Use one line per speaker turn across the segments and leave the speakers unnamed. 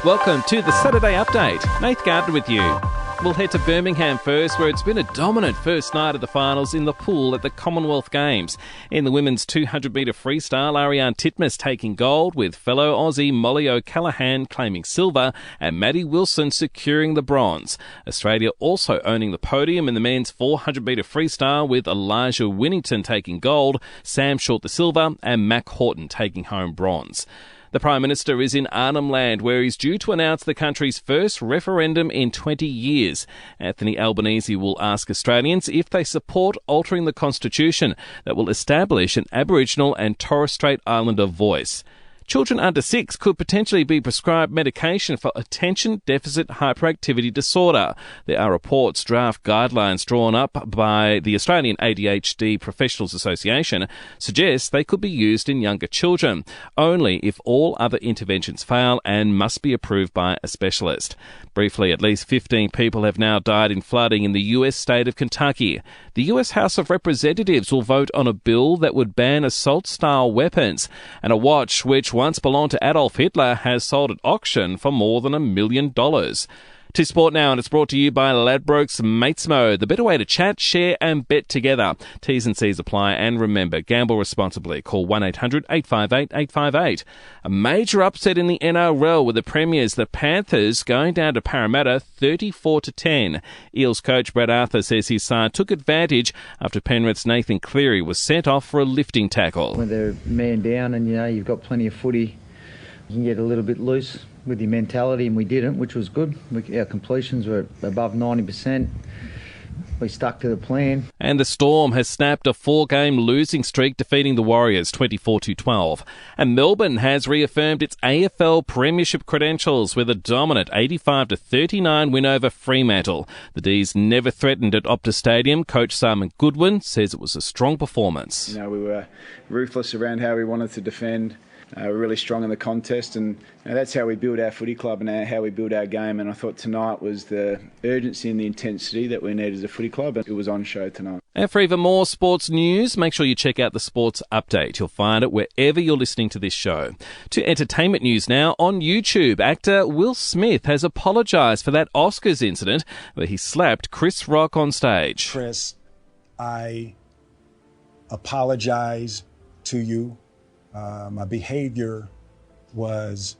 Welcome to the Saturday Update. Nath Gardner with you. We'll head to Birmingham first, where it's been a dominant first night of the finals in the pool at the Commonwealth Games. In the women's 200-metre freestyle, Ariane Titmus taking gold, with fellow Aussie Molly O'Callaghan claiming silver and Maddie Wilson securing the bronze. Australia also owning the podium in the men's 400-metre freestyle, with Elijah Winnington taking gold, Sam Short the silver and Mac Horton taking home bronze. The Prime Minister is in Arnhem Land, where he's due to announce the country's first referendum in 20 years. Anthony Albanese will ask Australians if they support altering the Constitution that will establish an Aboriginal and Torres Strait Islander voice. Children under 6 could potentially be prescribed medication for attention deficit hyperactivity disorder. There are reports draft guidelines drawn up by the Australian ADHD Professionals Association suggest they could be used in younger children, only if all other interventions fail and must be approved by a specialist. Briefly, at least 15 people have now died in flooding in the US state of Kentucky. The US House of Representatives will vote on a bill that would ban assault-style weapons, and a watch which once belonged to Adolf Hitler has sold at auction for more than $1 million. To sport now, and it's brought to you by Ladbrokes Mates Mode, the better way to chat, share and bet together. T's and C's apply, and remember, gamble responsibly. Call 1-800-858-858. A major upset in the NRL with the Premiers, the Panthers, going down to Parramatta 34-10. Eels coach Brad Arthur says his side took advantage after Penrith's Nathan Cleary was sent off for a lifting tackle.
When they're man down and you've got plenty of footy, you can get a little bit loose with your mentality, and we didn't, which was good. Our completions were above 90%. We stuck to the plan.
And the Storm has snapped a 4-game losing streak, defeating the Warriors 24-12. And Melbourne has reaffirmed its AFL Premiership credentials with a dominant 85-39 win over Fremantle. The D's never threatened at Optus Stadium. Coach Simon Goodwin says it was a strong performance.
We were ruthless around how we wanted to defend. We're really strong in the contest, and that's how we build our footy club and how we build our game. And I thought tonight was the urgency and the intensity that we need as a footy club, and it was on show tonight.
And for even more sports news, make sure you check out the Sports Update. You'll find it wherever you're listening to this show. To entertainment news now, on YouTube, actor Will Smith has apologised for that Oscars incident where he slapped Chris Rock on stage.
Chris, I apologise to you. My behavior was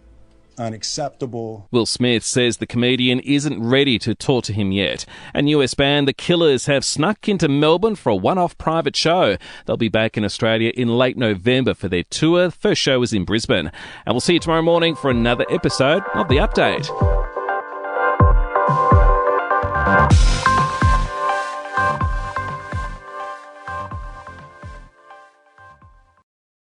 unacceptable.
Will Smith says the comedian isn't ready to talk to him yet. And US band The Killers have snuck into Melbourne for a one-off private show. They'll be back in Australia in late November for their tour. The first show is in Brisbane. And we'll see you tomorrow morning for another episode of The Update.